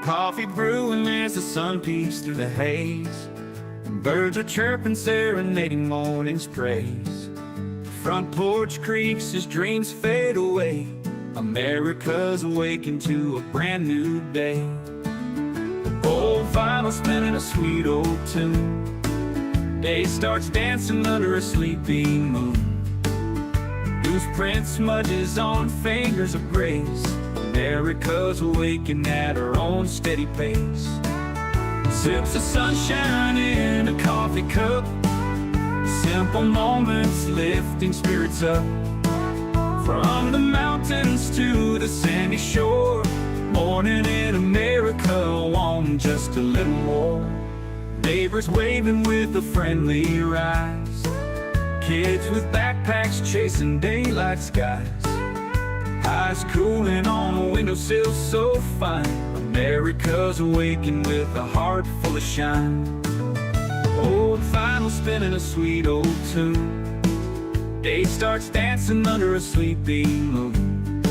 Coffee brewing as the sun peeks through the haze. Birds are chirping, serenading morning's praise. Front porch creaks as dreams fade away. America's awakened to a brand new day. Old vinyl spinning a sweet old tune. Day starts dancing under a sleepy moon. Loose print smudges on fingers of grace. America's awakened at her own steady pace. Sips of sunshine in a coffee cup. Simple moments lifting spirits up. From the mountains to the sandy shore. Morning in America, want just a little more. Neighbors waving with a friendly rise. Kids with backpacks chasing daylight skies. Eyes cooling on a windowsill so fine. America's awakened with a heart full of shine. Old vinyl spinning a sweet old tune. Day starts dancing under a sleepy moon.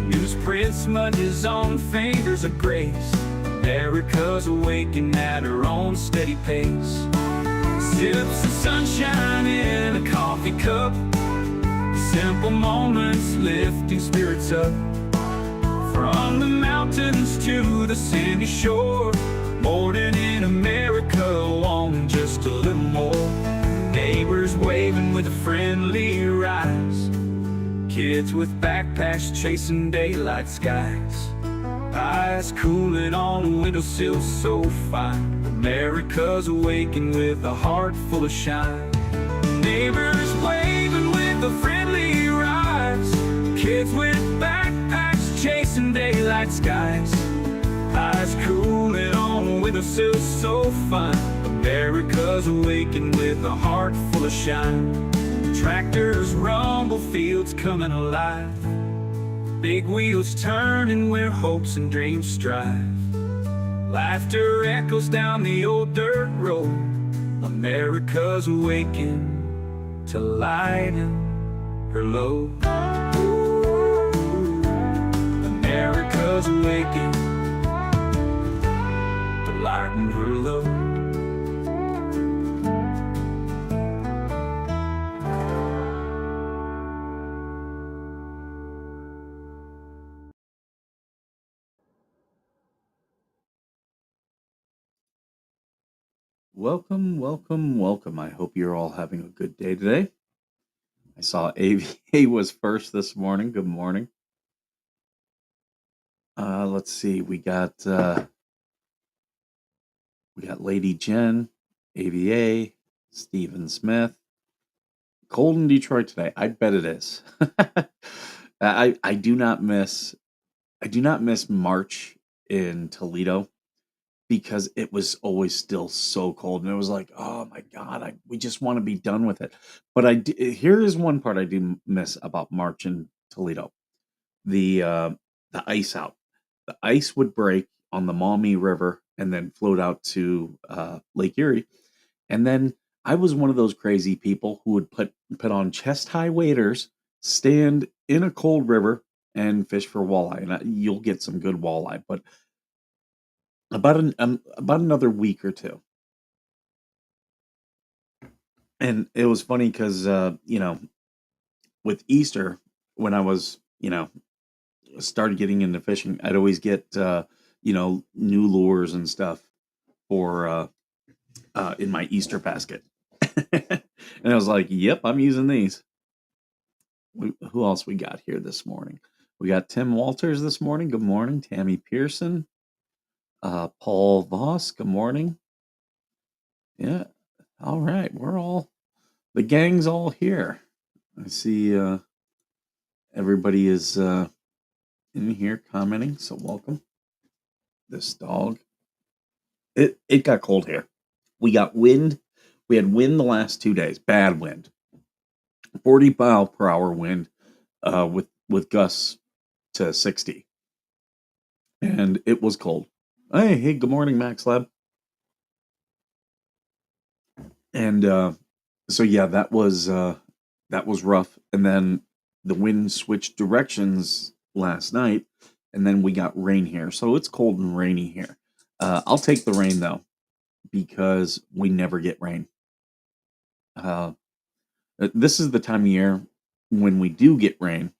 Newsprint smudges on fingers of grace. America's awakened at her own steady pace. Sips of sunshine in a coffee cup. Simple moments lifting spirits up. From the mountains to the sandy shore. Morning in America, wanting just a little more. Neighbors waving with a friendly rise. Kids with backpacks chasing daylight skies. Eyes cooling on a windowsill so fine. America's awakened with a heart full of shine. Neighbors waving with a friendly rise. Kids with backpacks chasing daylight skies. Eyes cooling on a windowsill so fine. America's awakened with a heart full of shine. Tractors rumble, fields coming alive. Big wheels turning where hopes and dreams strive. Laughter echoes down the old dirt road. America's awakened to lighten her load. America's awakened to lighten her load. Welcome, welcome, welcome. I hope you're all having a good day today. I saw AVA was first this morning. Good morning. Let's see. We got Lady Jen, AVA, Stephen Smith. Cold in Detroit today. I bet it is. I do not miss March in Toledo, because it was always still so cold, and it was like, oh my God, we just want to be done with it. But here is one part I do miss about March in Toledo: the ice out. The ice would break on the Maumee River and then float out to Lake Erie, and then I was one of those crazy people who would put on chest high waders, stand in a cold river, and fish for walleye, and you'll get some good walleye, but about another week or two. And it was funny because with Easter, when I was started getting into fishing, I'd always get new lures and stuff for in my Easter basket. And I was like, yep, I'm using these. Who else we got here this morning? We got Tim Walters this morning. Good morning. Tammy Pearson. Paul Voss, good morning. Yeah. All right. The gang's all here. I see everybody is in here commenting, so welcome. This dog. It got cold here. We got wind. We had wind the last 2 days. Bad wind. 40 mile per hour wind with gusts to 60. And it was cold. Hey, good morning, Max Lab. And so yeah, that was rough. And then the wind switched directions last night, and then we got rain here. So it's cold and rainy here. I'll take the rain though, because we never get rain. Uh, this is the time of year when we do get rain,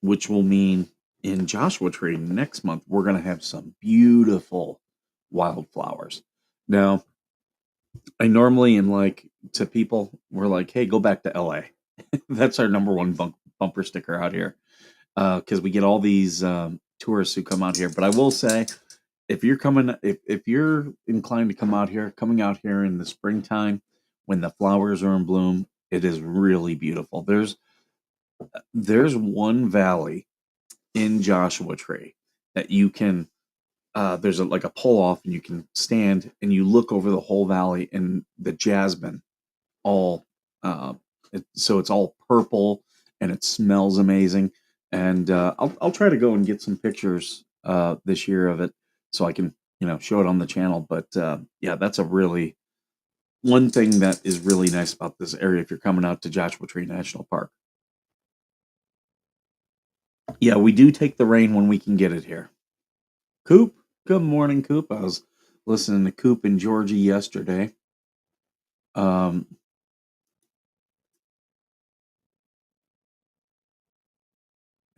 which will mean in Joshua Tree next month, we're going to have some beautiful wildflowers. Now, I normally am like to people, we're like, hey, go back to LA. That's our number one bumper sticker out here, because we get all these tourists who come out here. But I will say, if you're inclined to come out here, coming out here in the springtime when the flowers are in bloom, it is really beautiful. There's one valley in Joshua Tree that you can there's like a pull off, and you can stand and you look over the whole valley, and the jasmine all uh, so it's all purple and it smells amazing. And I'll try to go and get some pictures this year of it so I can show it on the channel. But yeah, that's a really one thing that is really nice about this area if you're coming out to Joshua Tree National Park. Yeah, we do take the rain when we can get it here. Coop, good morning, Coop. I was listening to Coop and Georgie yesterday. Um,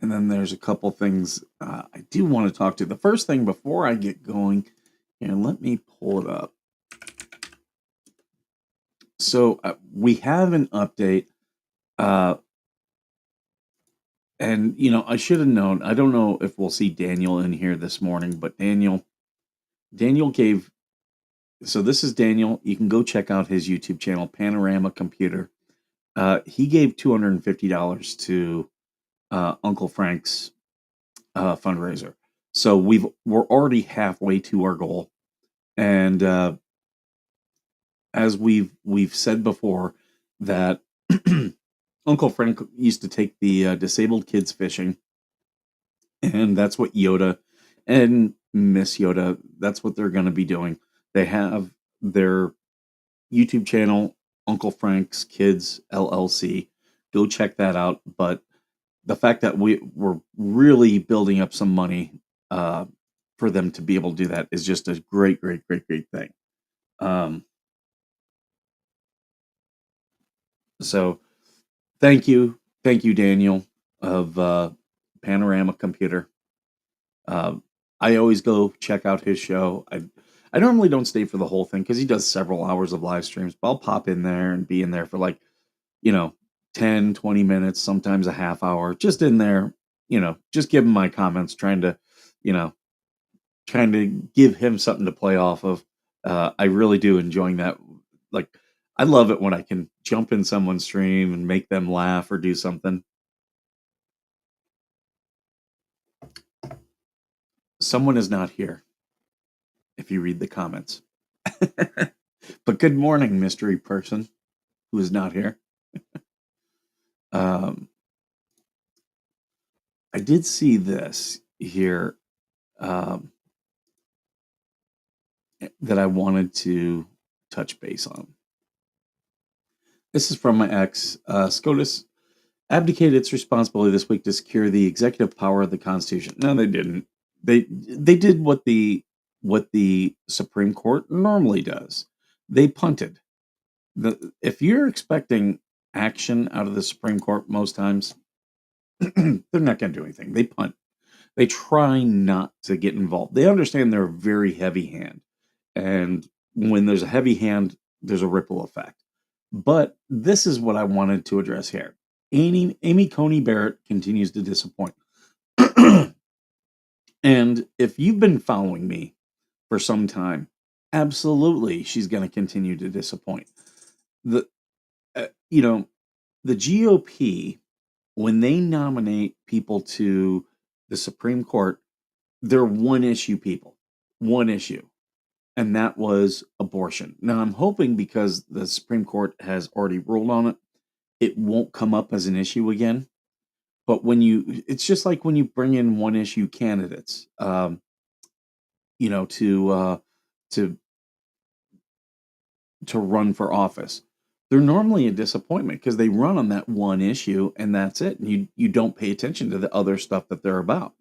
and then there's a couple things I do want to talk to. The first thing before I get going, and let me pull it up. So we have an update, uh, and I should have known. I don't know if we'll see Daniel in here this morning, but Daniel gave. So this is Daniel. You can go check out his YouTube channel, Panorama Computer. He gave $250 to Uncle Frank's fundraiser. So we're already halfway to our goal, and as we've said before, that Uncle Frank used to take the disabled kids fishing, and that's what Yoda and Miss Yoda. That's what they're going to be doing. They have their YouTube channel, Uncle Frank's Kids LLC. Go check that out. But the fact that we're really building up some money uh, for them to be able to do that is just a great, great, great, great thing. Um, so thank you, Daniel of Panorama Computer. Uh, I always go check out his show. I normally don't stay for the whole thing because he does several hours of live streams, but I'll pop in there and be in there for like you know 10-20 minutes, sometimes a half hour, just in there, just giving my comments, you know trying to give him something to play off of. I really do enjoying that. Like, I love it when I can jump in someone's stream and make them laugh or do something. Someone is not here if you read the comments. But good morning, mystery person who is not here. Um, I did see this here um, that I wanted to touch base on. This is from my ex. SCOTUS abdicated its responsibility this week to secure the executive power of the Constitution. No, they didn't. They did what the Supreme Court normally does. They punted. If you're expecting action out of the Supreme Court, most times they're not going to do anything. They punt. They try not to get involved. They understand they're a very heavy hand, and when there's a heavy hand, there's a ripple effect. But this is what I wanted to address here. Amy Coney Barrett continues to disappoint. And if you've been following me for some time, absolutely she's going to continue to disappoint. The you know, the GOP, when they nominate people to the Supreme Court, they're one issue people. One issue. And that was abortion. Now I'm hoping because the Supreme Court has already ruled on it, it won't come up as an issue again. But it's just like when you bring in one issue candidates, you know, to to run for office, they're normally a disappointment because they run on that one issue and that's it. And you don't pay attention to the other stuff that they're about.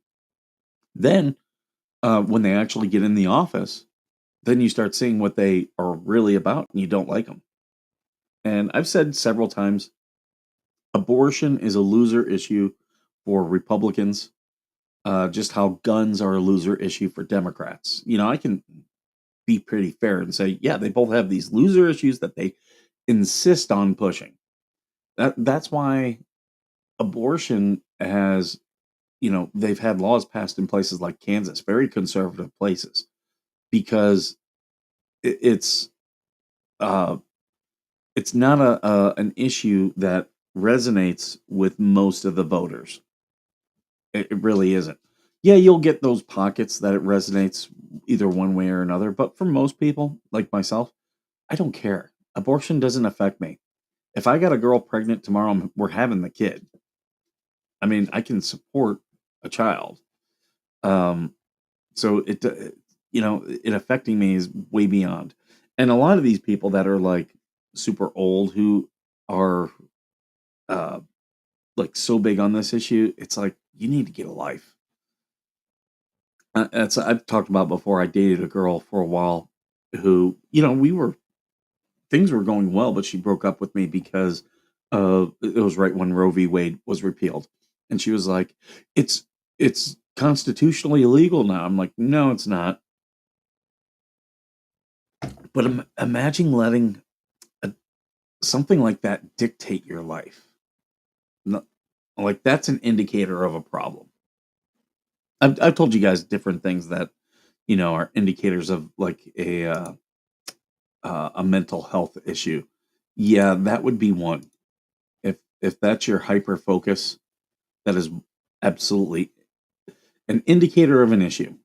Then, when they actually get in the office, then you start seeing what they are really about, and you don't like them. And I've said several times, abortion is a loser issue for Republicans, just how guns are a loser issue for Democrats. I can be pretty fair and say, yeah, they both have these loser issues that they insist on pushing. That's why abortion has, they've had laws passed in places like Kansas, very conservative places, because it's uh, it's not an issue that resonates with most of the voters. It really isn't. Yeah, you'll get those pockets that it resonates either one way or another, but for most people, like myself, I don't care. Abortion doesn't affect me. If I got a girl pregnant tomorrow, we're having the kid. I mean, I can support a child. Um, so it affecting me is way beyond. And a lot of these people that are like super old who are uh like so big on this issue, it's like you need to get a life. That's I've talked about before. I dated a girl for a while who, we were things were going well, but she broke up with me because it was right when Roe v. Wade was repealed, and she was like, "It's constitutionally illegal now." I'm like, "No, it's not." But imagine letting a, something like that dictate your life. No, like that's an indicator of a problem. I've told you guys different things that are indicators of like a mental health issue. Yeah, that would be one. If that's your hyper focus, that is absolutely an indicator of an issue.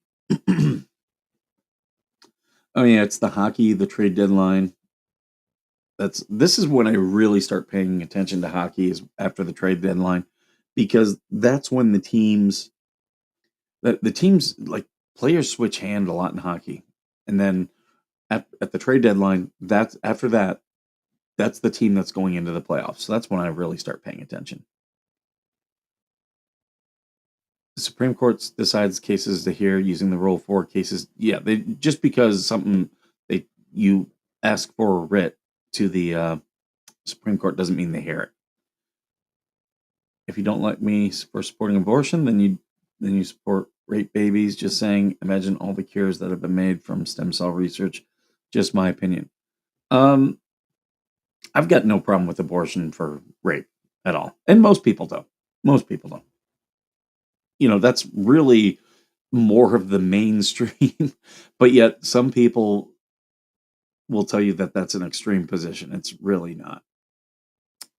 Oh yeah, it's the hockey, the trade deadline. This is when I really start paying attention to hockey is after the trade deadline, because that's when the teams like players switch hand a lot in hockey, and then at the trade deadline, that's after that, that's the team that's going into the playoffs. So that's when I really start paying attention. The Supreme Court decides cases to hear using the Rule 4 cases. Yeah, they just because something you ask for a writ to the Supreme Court doesn't mean they hear it. If you don't like me for supporting abortion, then you support rape babies. Just saying, imagine all the cures that have been made from stem cell research. Just my opinion. Um, I've got no problem with abortion for rape at all, and most people don't. Most people don't. That's really more of the mainstream, but yet some people will tell you that that's an extreme position. It's really not.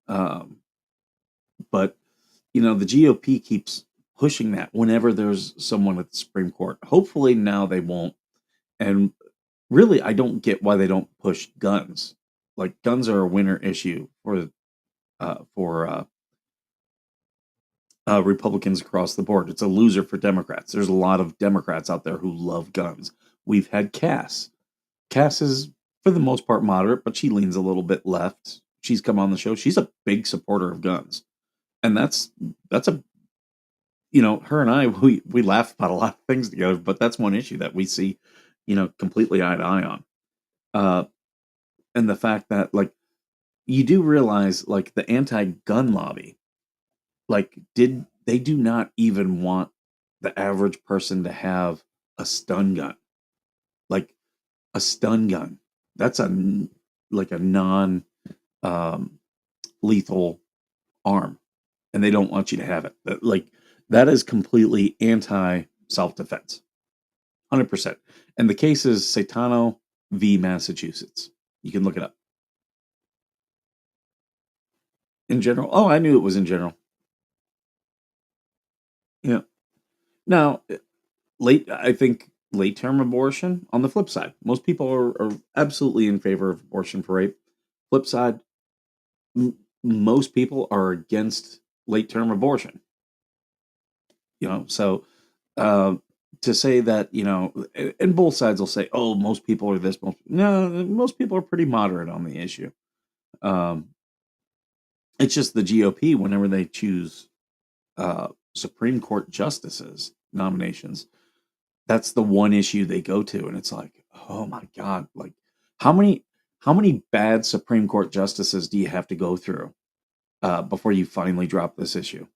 Um, but the GOP keeps pushing that whenever there's someone at the Supreme Court. Hopefully now they won't. And really, I don't get why they don't push guns. Like guns are a winner issue for Republicans across the board. It's a loser for Democrats. There's a lot of Democrats out there who love guns. We've had Cass. Cass is, for the most part, moderate, but she leans a little bit left. She's come on the show. She's a big supporter of guns, and that's a her and I we laugh about a lot of things together, but that's one issue that we see completely eye to eye on. Uh, and the fact that like you do realize like the anti-gun lobby did they do not even want the average person to have a stun gun, like a stun gun. That's like a non um, lethal arm, and they don't want you to have it. That is completely anti self defense, 100%. And the case is Satano v. Massachusetts. You can look it up. In general, oh, I knew it was in general. Yeah. Now, I think late term abortion. On the flip side, most people are absolutely in favor of abortion for rape. Flip side, most people are against late term abortion. So uh, to say that and both sides will say, "Oh, most people are this." No, most people are pretty moderate on the issue. Um, it's just the GOP whenever they choose Supreme Court justices nominations. that's the one issue they go to, and it's like, oh my god, like how many how many bad Supreme Court justices do you have to go through before you finally drop this issue?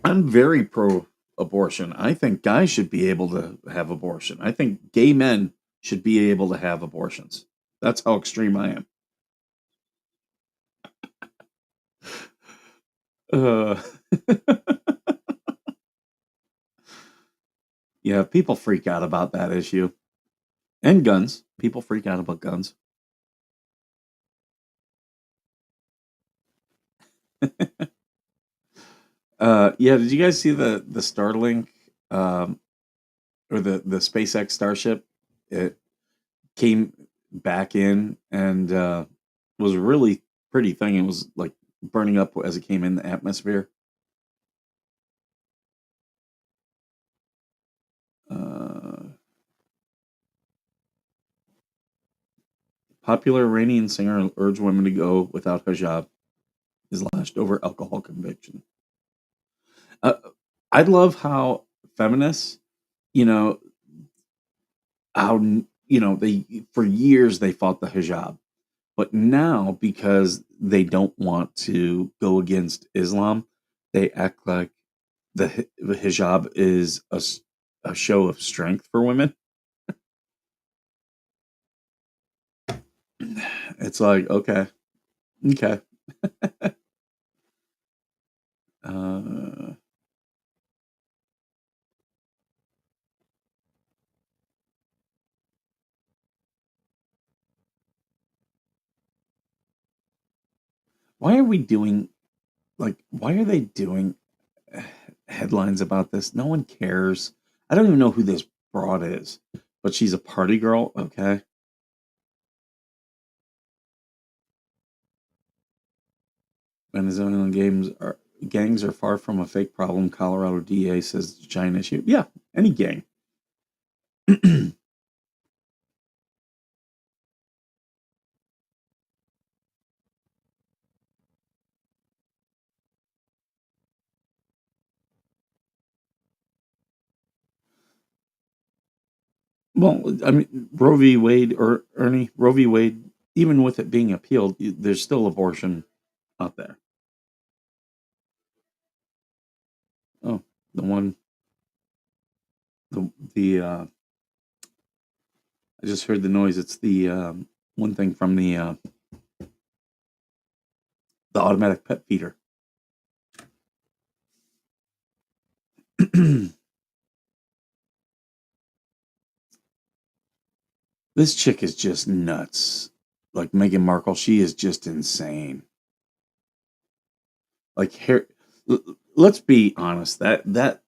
I'm very pro abortion. I think guys should be able to have abortion. I think gay men should be able to have abortions. That's how extreme I am. Uh, yeah, people freak out about that issue. And guns. People freak out about guns. Yeah, did you guys see the Starlink um, or the SpaceX Starship? It came back in and was a really pretty thing. It was like burning up as it came in the atmosphere. Uh, Popular Iranian singer urged women to go without hijab is lashed over alcohol conviction. Uh, I love how feminists, you know, how they for years they fought the hijab, but now because they don't want to go against Islam, they act like the hijab is a show of strength for women. It's like okay, okay. Uh, why are we doing why are they doing headlines about this? No one cares. I don't even know who this broad is, but she's a party girl. Okay, Venezuelan gangs are far from a fake problem. Colorado DA says it's a giant issue. Yeah, any gang. Well, I mean, Roe v. Wade or Ernie Roe v. Wade, even with it being appealed, there's still abortion out there. Oh, the one, the I just heard the noise. It's the one thing from the automatic pet feeder. This chick is just nuts. Like Meghan Markle, she is just insane. Like here, let's be honest. That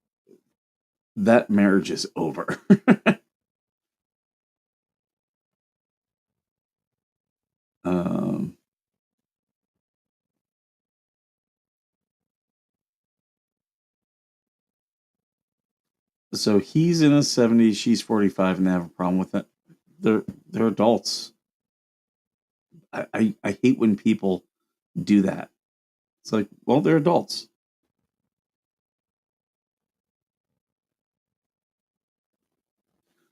marriage is over. um, so he's in his 70s, she's 45, and they have a problem with it. They're adults. I hate when people do that. It's like, well, they're adults.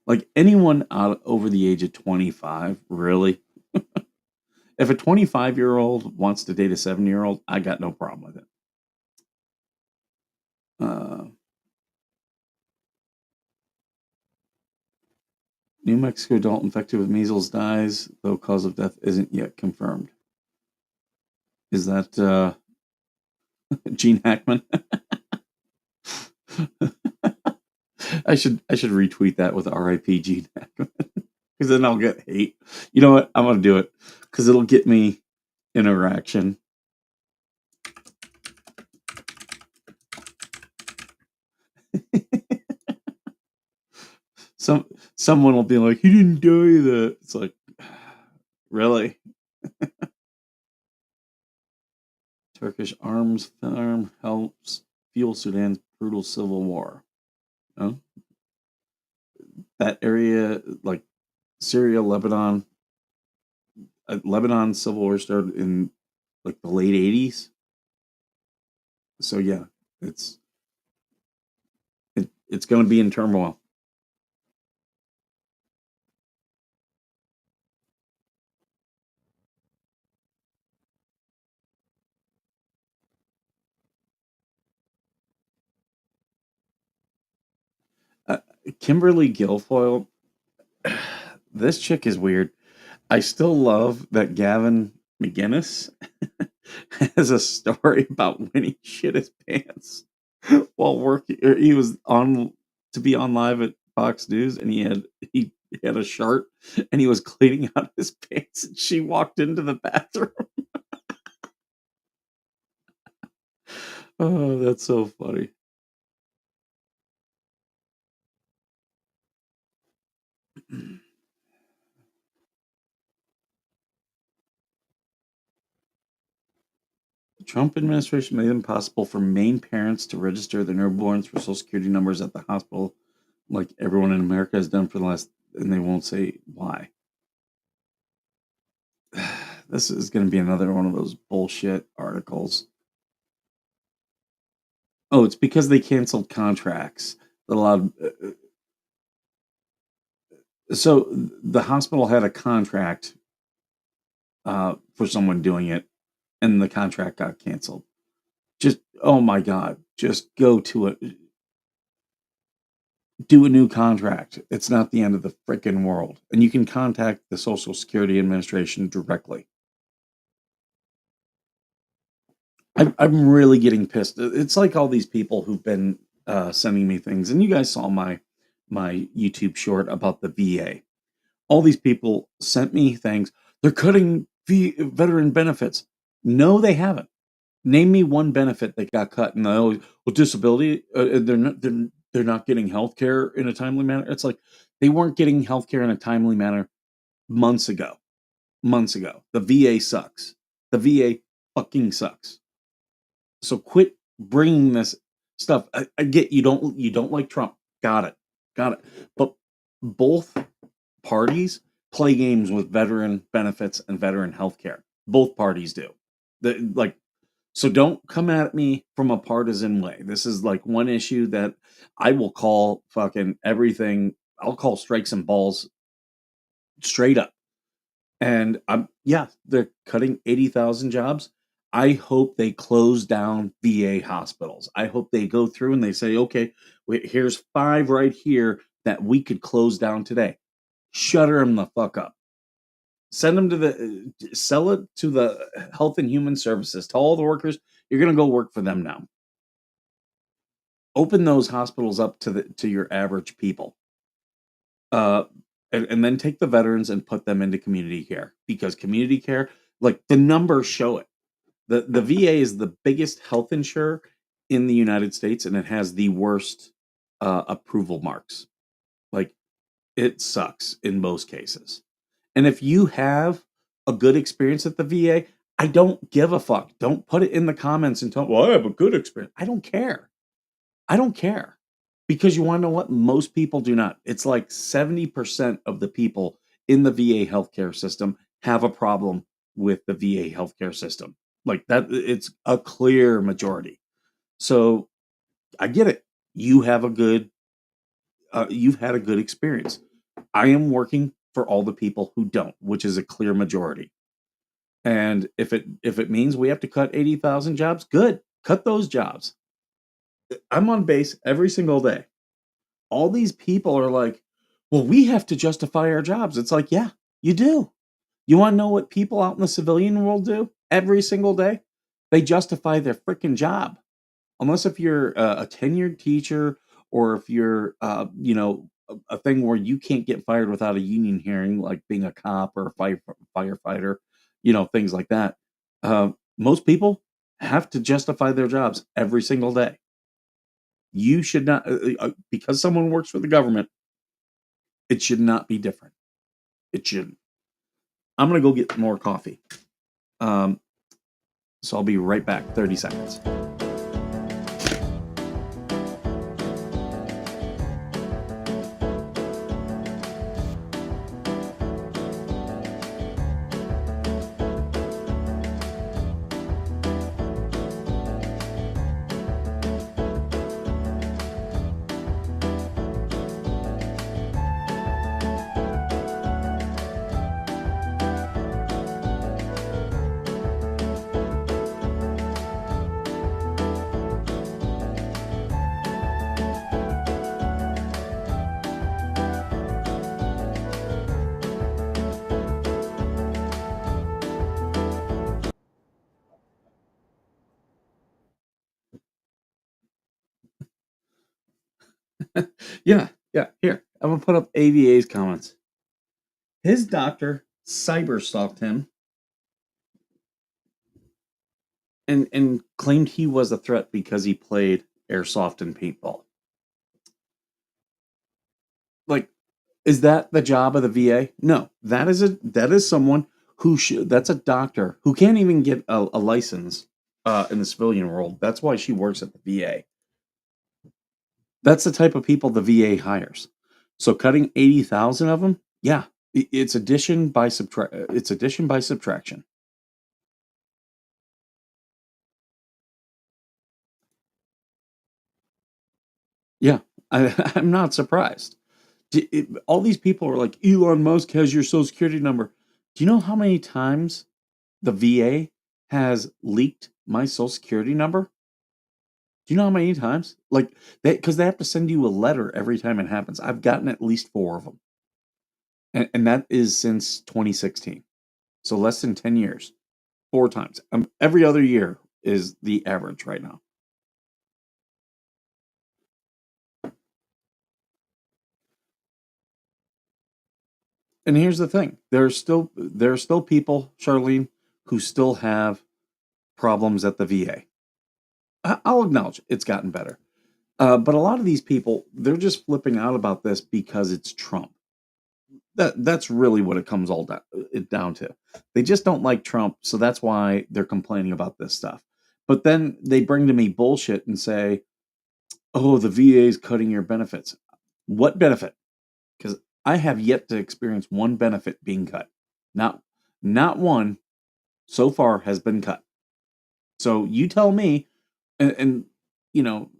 Like anyone out over the age of 25, really. If a 25-year-old wants to date a 7-year-old, I got no problem with it. Uh, New Mexico adult infected with measles dies, though cause of death isn't yet confirmed. Is that Gene Hackman? I should retweet that with R.I.P. Gene Hackman because then I'll get hate. You know what? I'm gonna do it because it'll get me interaction. Some someone will be like, "He didn't die that." It's like, really? Turkish arms farm helps fuel Sudan's brutal civil war. Oh, that area, like Syria, Lebanon, Lebanon civil war started in like the late '80s. So yeah, it's It's going to be in turmoil. Uh, Kimberly Guilfoyle, this chick is weird. I still love that Gavin McGinnis has a story about when he shit his pants while working. Or he was on to be on live at Fox News, and he had a shirt, and he was cleaning out his pants, and she walked into the bathroom. Oh, that's so funny. Trump administration made it impossible for Maine parents to register their newborns for Social Security numbers at the hospital, like everyone in America has done for the last, and they won't say why. This is going to be another one of those bullshit articles. Oh, it's because they canceled contracts that allowed. So the hospital had a contract for someone doing it, and the contract got canceled. Just oh my god, just go to it. Do a new contract. It's not the end of the freaking world, and you can contact the Social Security Administration directly. I'm really getting pissed. It's like all these people who've been sending me things, and you guys saw my YouTube short about the VA. All these people sent me things. They're cutting veteran benefits. No, they haven't. Name me one benefit that got cut. And well, disability. They're not getting health care in a timely manner. It's like they weren't getting health care in a timely manner months ago. Months ago. The VA sucks. The VA fucking sucks. So quit bringing this stuff. I get you don't like Trump. Got it. Got it. But both parties play games with veteran benefits and veteran healthcare. Both parties do. So don't come at me from a partisan way. This is like one issue that I will call fucking everything. I'll call strikes and balls straight up. And yeah, they're cutting 80,000 jobs. I hope they close down VA hospitals. I hope they go through and they say, okay, here's 5 right here that we could close down today. Shutter them the fuck up. Send them to sell it to the Health and Human Services. Tell all the workers, you're going to go work for them now. Open those hospitals up to your average people. And then take the veterans and put them into community care, because community care, like the numbers show it. The VA is the biggest health insurer in the United States, and it has the worst approval marks. Like it sucks in most cases. And if you have a good experience at the VA, I don't give a fuck. Don't put it in the comments and tell, well, I have a good experience. I don't care. I don't care. Because you want to know what? Most people do not. It's like 70% of the people in the VA healthcare system have a problem with the VA healthcare system. Like that, it's a clear majority. So I get it. You have you've had a good experience. I am working for all the people who don't, which is a clear majority. And if it means we have to cut 80,000 jobs, good. Cut those jobs. I'm on base every single day. All these people are like, well, we have to justify our jobs. It's like, yeah, you do. You want to know what people out in the civilian world do every single day? They justify their freaking job. Unless if you're a tenured teacher, or if you're, a thing where you can't get fired without a union hearing, like being a cop or a firefighter, things like that. Most people have to justify their jobs every single day. You should not, because someone works for the government, it should not be different. It shouldn't. I'm going to go get more coffee. So I'll be right back. 30 seconds. Yeah, yeah. Here, I'm gonna put up AVA's comments. His doctor cyber stalked him and claimed he was a threat because he played airsoft and paintball. Like, is that the job of the VA? No, that is someone who should. That's a doctor who can't even get a license in the civilian world. That's why she works at the VA. That's the type of people the VA hires. So cutting 80,000 of them, yeah, it's addition by It's addition by subtraction. Yeah, I'm not surprised. All these people are like, Elon Musk has your social security number. Do you know how many times the VA has leaked my social security number? Do you know how many times? Like, because they have to send you a letter every time it happens. I've gotten at least four of them, and that is since 2016. So less than 10 years, four times. Every other year is the average right now. And here's the thing: there are still people, Charlene, who still have problems at the VA. I'll acknowledge it's gotten better. But a lot of these people, they're just flipping out about this because it's Trump. That's really what it comes down to. They just don't like Trump, so that's why they're complaining about this stuff. But then they bring to me bullshit and say, "Oh, the VA is cutting your benefits." What benefit? Because I have yet to experience one benefit being cut. Not not one so far has been cut. So you tell me, and you know,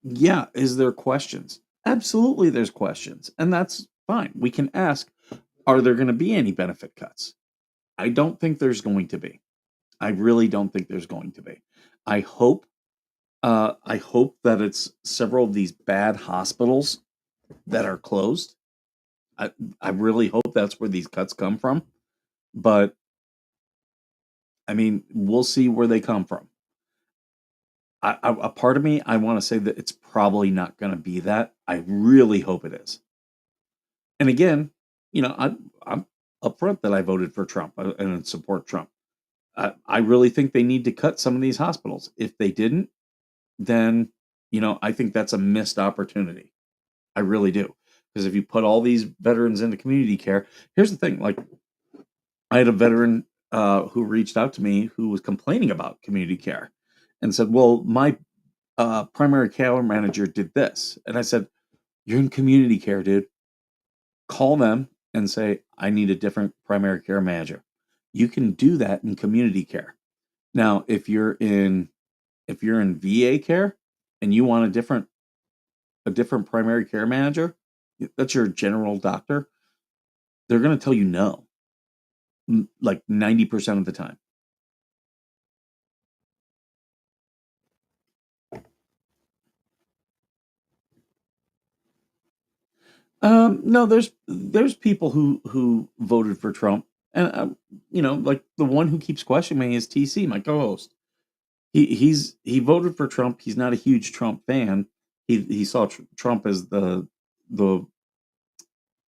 yeah, is there questions? Absolutely, there's questions, and that's fine. We can ask, are there going to be any benefit cuts? I don't think there's going to be. I really don't think there's going to be. I hope I hope that it's several of these bad hospitals that are closed. I I really hope that's where these cuts come from, but I mean, we'll see where they come from. A part of me, I want to say that it's probably not going to be that. I really hope it is. And again, I'm upfront that I voted for Trump and support Trump. I really think they need to cut some of these hospitals. If they didn't, then I think that's a missed opportunity. I really do. Because if you put all these veterans into community care, here's the thing: like, I had a veteran who reached out to me who was complaining about community care, and said, "Well, my primary care manager did this," and I said, "You're in community care, dude. Call them and say I need a different primary care manager. You can do that in community care. Now, if you're in VA care and you want a different primary care manager, that's your general doctor, they're going to tell you no, like 90% of the time." No, there's people who voted for Trump, and like the one who keeps questioning me is TC, my co-host. He voted for Trump. He's not a huge Trump fan. He saw Trump as the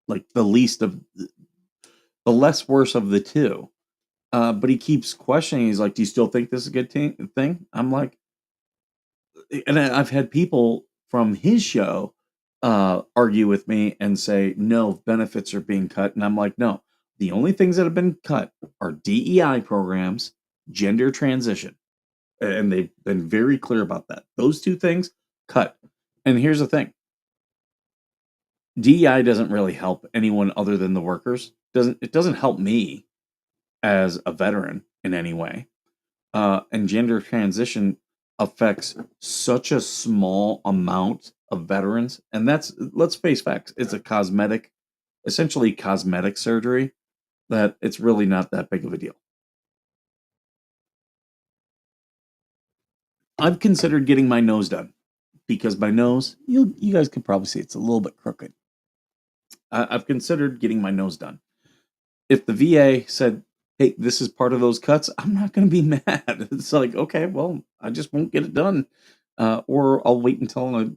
like the least of the less worse of the two. But he keeps questioning. He's like, "Do you still think this is a good thing?" I'm like, and I've had people from his show argue with me and say, "No, benefits are being cut," and I'm like, "No, the only things that have been cut are DEI programs, gender transition." And they've been very clear about that. Those two things cut. And here's the thing: DEI doesn't really help anyone other than the workers. Doesn't help me as a veteran in any way. And gender transition affects such a small amount of veterans, and that's, let's face facts, it's a essentially cosmetic surgery, that it's really not that big of a deal. I've considered getting my nose done because my nose, you guys could probably see it's a little bit crooked. I've considered getting my nose done. If the VA said, "Hey, this is part of those cuts," I'm not going to be mad. It's like, okay, well, I just won't get it done, or I'll wait until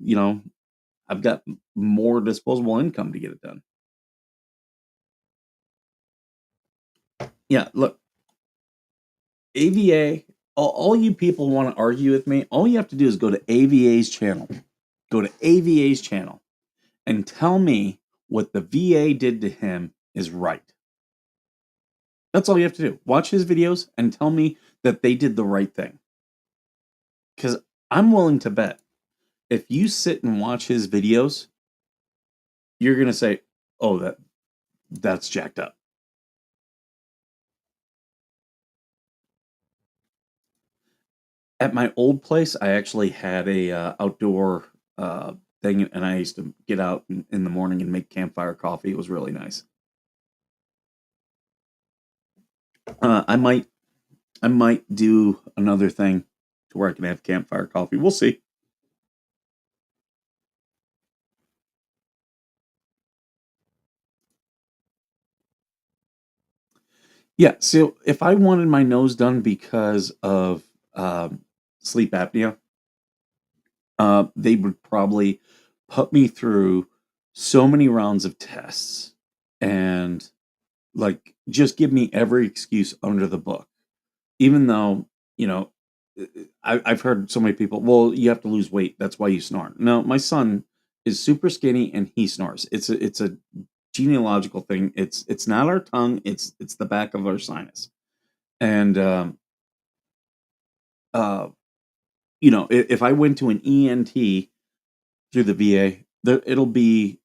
I've got more disposable income to get it done. Yeah, look, AVA, all you people want to argue with me, all you have to do is go to AVA's channel. Go to AVA's channel and tell me what the VA did to him is right. That's all you have to do. Watch his videos and tell me that they did the right thing. Because I'm willing to bet if you sit and watch his videos, you're gonna say, "Oh, that's jacked up." At my old place, I actually had a outdoor thing, and I used to get out in the morning and make campfire coffee. It was really nice. Uh, I might I might do another thing to where I can have campfire coffee. We'll see. Yeah. So if I wanted my nose done because of sleep apnea, they would probably put me through so many rounds of tests and like just give me every excuse under the book. Even though, you know, I've heard so many people, well, you have to lose weight. That's why you snore. No, my son is super skinny and he snores. It's a genealogical thing. It's not our tongue. It's the back of our sinus. And uh, if I went to an ENT through the VA, it'll be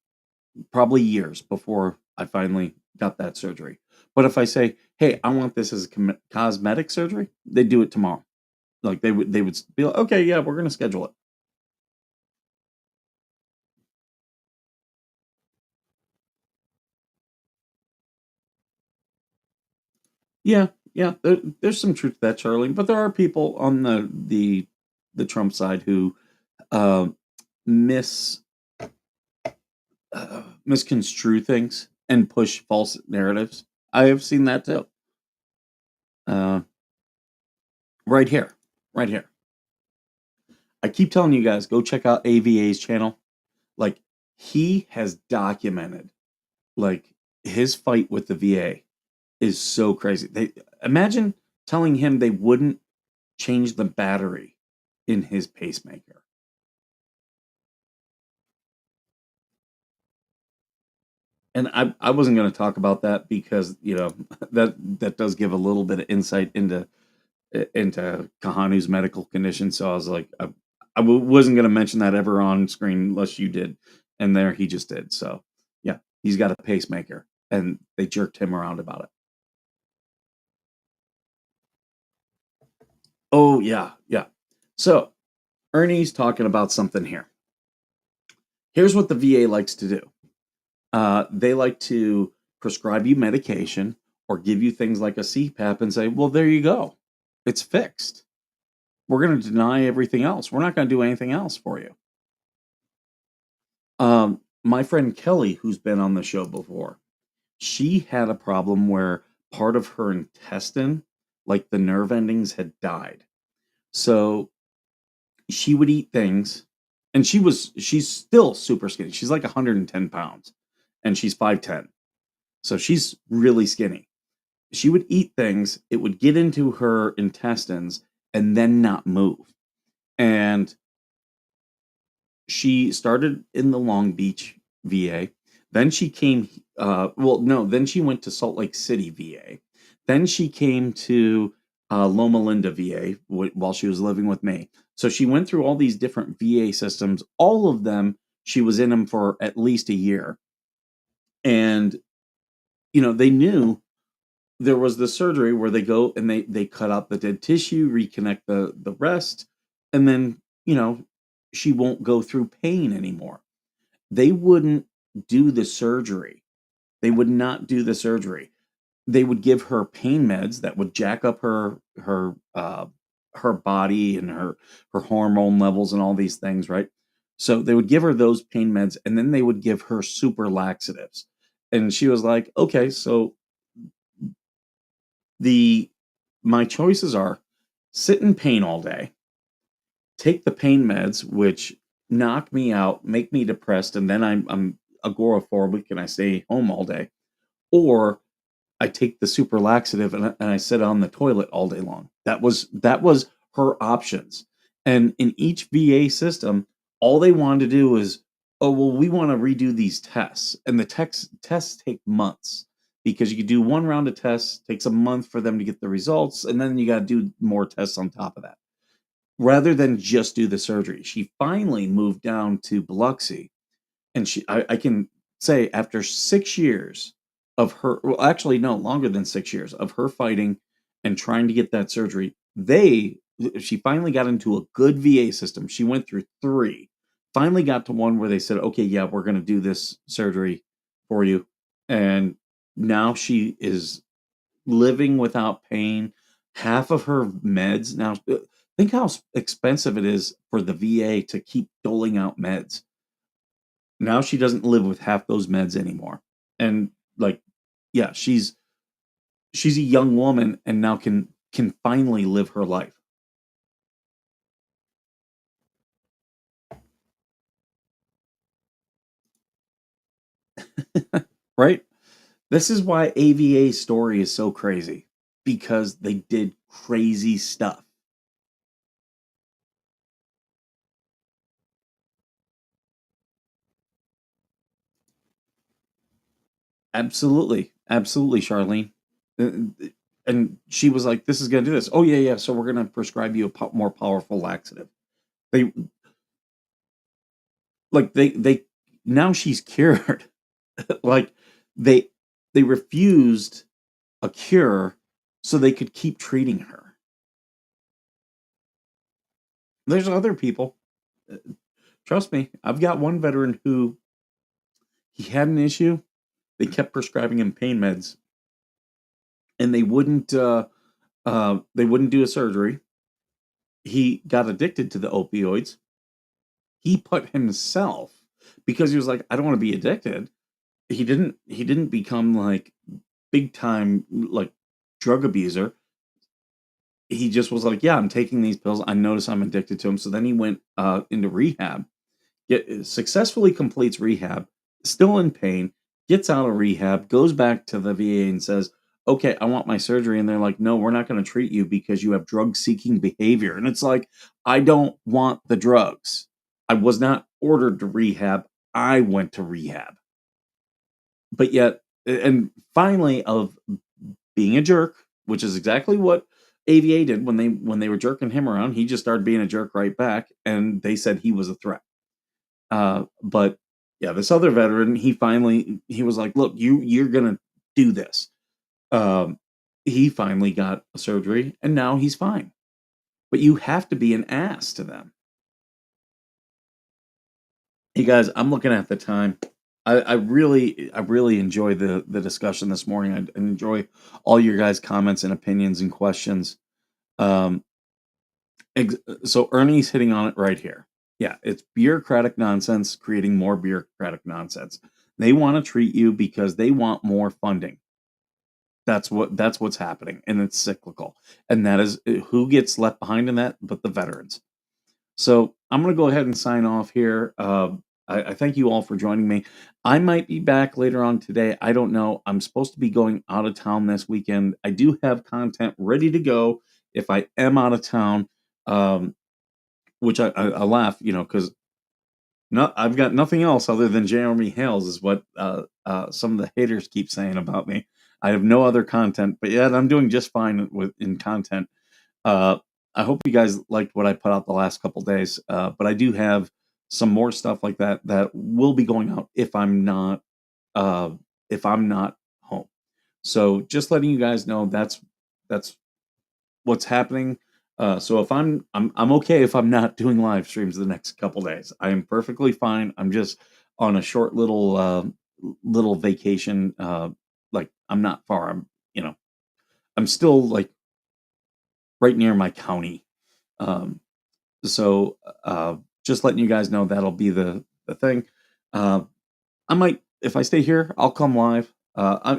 probably years before I finally got that surgery. But if I say, "Hey, I want this as a cosmetic surgery," they do it tomorrow. Like they would be like, "Okay, yeah, we're gonna schedule it." Yeah, yeah. There's some truth to that, Charlie. But there are people on the Trump side who uh, mis misconstrue things and push false narratives. I have seen that too. Uh, right here, right here. I keep telling you guys, go check out AVA's channel. Like he has documented like his fight with the VA is so crazy. They imagine telling him they wouldn't change the battery in his pacemaker. And I wasn't going to talk about that because that does give a little bit of insight into Kahanu's medical condition. So I was like, wasn't going to mention that ever on screen unless you did, and there he just did. So yeah, he's got a pacemaker, and they jerked him around about it. Oh yeah, yeah. So Ernie's talking about something here. Here's what the VA likes to do. They like to prescribe you medication or give you things like a CPAP and say, well, there you go. It's fixed. We're going to deny everything else. We're not going to do anything else for you. My friend Kelly, who's been on the show before, she had a problem where part of her intestine, like the nerve endings, had died. So she would eat things, and she's still super skinny. She's like 110 pounds, and she's 5'10. So she's really skinny. She would eat things, it would get into her intestines and then not move. And she started in the Long Beach VA. Then she came, well, no, then she went to Salt Lake City VA. Then she came to Loma Linda VA while she was living with me. So she went through all these different VA systems. All of them, she was in them for at least a year. And, they knew there was the surgery where they go and they cut out the dead tissue, reconnect the rest, and then, she won't go through pain anymore. They wouldn't do the surgery. They would not do the surgery. They would give her pain meds that would jack up her body and her hormone levels and all these things, right? So they would give her those pain meds and then they would give her super laxatives. And she was like, "Okay, so the my choices are sit in pain all day, take the pain meds, which knock me out, make me depressed, and then I'm agoraphobic and I stay home all day, or I take the super laxative and I sit on the toilet all day long. That was her options. And in each VA system, all they wanted to do was, oh well, we want to redo these tests, and the tests take months because you could do one round of tests, takes a month for them to get the results, and then you got to do more tests on top of that rather than just do the surgery. She finally moved down to Biloxi, and I can say after 6 years of her, well, actually, no, longer than 6 years of her fighting and trying to get that surgery, she finally got into a good VA system. She went through three, finally got to one where they said, okay, yeah, we're going to do this surgery for you. And now she is living without pain. Half of her meds now, think how expensive it is for the VA to keep doling out meds. Now she doesn't live with half those meds anymore. And like, yeah, she's a young woman and now can finally live her life. Right? This is why AVA's story is so crazy because they did crazy stuff. Absolutely. Absolutely, Charlene. And she was like, this is going to do this. Oh, yeah, yeah. So we're going to prescribe you a more powerful laxative. They, they, now she's cured. Like, they, they refused a cure so they could keep treating her. There's other people. uh, Trust me, I've got one veteran who he had an issue. They kept prescribing him pain meds, and they wouldn't do a surgery. He got addicted to the opioids. He put himself because he was like, I don't want to be addicted. He didn't become like big time like drug abuser. He just was like, yeah, I'm taking these pills. I notice I'm addicted to them. So then he went into rehab, successfully completes rehab, still in pain, gets out of rehab, goes back to the VA and says, okay, I want my surgery. And they're like, no, we're not going to treat you because you have drug seeking behavior. And it's like, I don't want the drugs. I was not ordered to rehab. I went to rehab. But yet, and finally, of being a jerk, which is exactly what AVA did when they were jerking him around, he just started being a jerk right back, and they said he was a threat. But yeah, this other veteran, he was like, "Look, you're gonna do this." Um, he finally got a surgery, and now he's fine. But you have to be an ass to them. Hey guys, I'm looking at the time. I really enjoy the discussion this morning. I enjoy all your guys' comments and opinions and questions. Um, so Ernie's hitting on it right here. Yeah, it's bureaucratic nonsense creating more bureaucratic nonsense. They want to treat you because they want more funding. That's what's happening, and it's cyclical. And that is who gets left behind in that, but the veterans. So I'm going to go ahead and sign off here. I thank you all for joining me. I might be back later on today. I don't know. I'm supposed to be going out of town this weekend. I do have content ready to go if I am out of town, um, which I laugh, because I've got nothing else other than Jeremy Hales, is what some of the haters keep saying about me. I have no other content, but yet I'm doing just fine in content. Uh, I hope you guys liked what I put out the last couple days, but I do have some more stuff like that that will be going out uh, if I'm not home. So just letting you guys know that's what's happening. So if I'm okay if I'm not doing live streams the next couple days. I am perfectly fine. I'm just on a short little vacation. Like I'm not far. I'm still like right near my county. Um, so just letting you guys know that'll be the thing. Uh, I might if I stay here, I'll come live.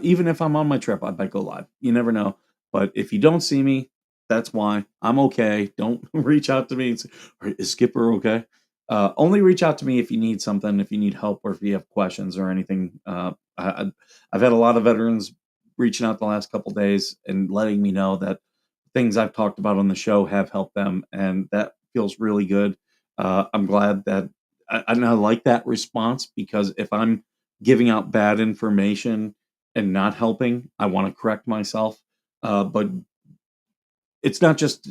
Even if I'm on my trip, I might go live. You never know. But if you don't see me, that's why. I'm okay. Don't reach out to me and say, "Is Skipper okay?" Only reach out to me if you need something, if you need help, or if you have questions or anything. I've had a lot of veterans reaching out the last couple days and letting me know that things I've talked about on the show have helped them, and that feels really good. I'm glad that and I like that response, because if I'm giving out bad information and not helping, I want to correct myself. But it's not just,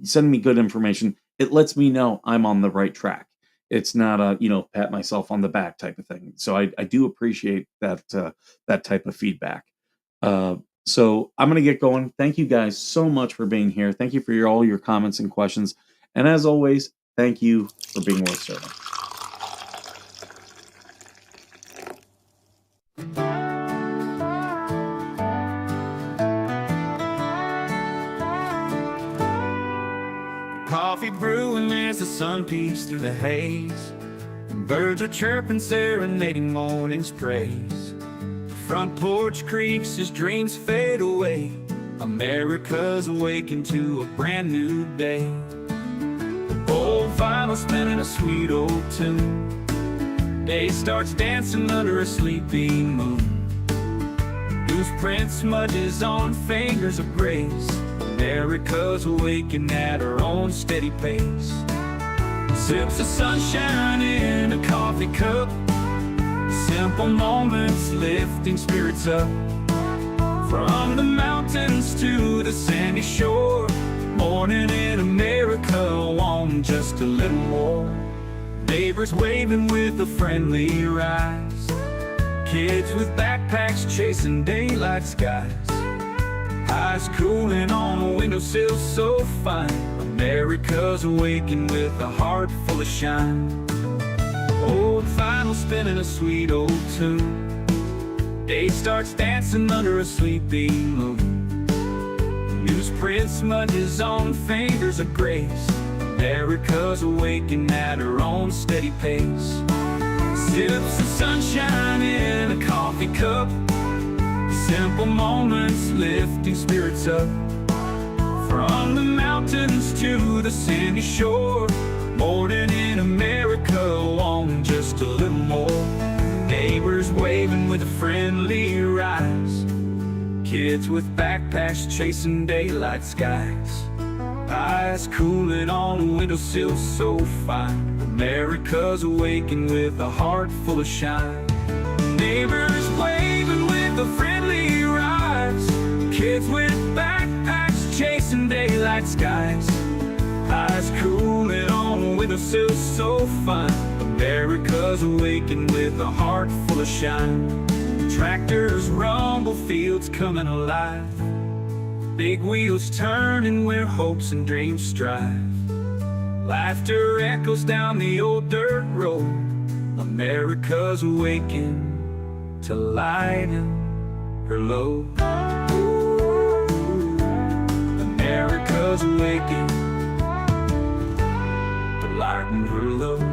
sending me good information. It lets me know I'm on the right track. It's not a, pat myself on the back type of thing. So I do appreciate that type of feedback. Uh, so I'm going to get going. Thank you guys so much for being here. Thank you for all your comments and questions. And as always, thank you for being worth serving. Coffee brewing as the sun peeks through the haze. Birds are chirping, serenading morning's praise. Front porch creaks as dreams fade away. America's awakened to a brand new day. Old vinyl spinning a sweet old tune. Day starts dancing under a sleepy moon. Loose print smudges on fingers of grace. America's awakened at her own steady pace. Sips of sunshine in a coffee cup. Simple moments lifting spirits up. From the mountains to the sandy shore. Morning in America, want just a little more. Neighbors waving with a friendly rise. Kids with backpacks chasing daylight skies. Eyes cooling on a windowsill so fine. America's awakened with a heart full of shine. Old vinyl spinning a sweet old tune. Day starts dancing under a sleepy moon. Newsprint smudges on fingers of grace. America's awakened at her own steady pace. Sips of sunshine in a coffee cup. Simple moments lifting spirits up. From the mountains to the sandy shore. Morning in America, wanting just a little more. Neighbors waving with a friendly rise. Kids with backpacks chasing daylight skies. Eyes cooling on a windowsill so fine. America's awakened with a heart full of shine. Neighbors waving with a friendly rise. Kids with backpacks chasing daylight skies. Eyes cooling on a windowsill so fine. America's awakened with a heart full of shine. Tractors rumble, fields coming alive. Big wheels turning where hopes and dreams strive. Laughter echoes down the old dirt road. America's awakened to lighten her load. America's awakened to lighten her load.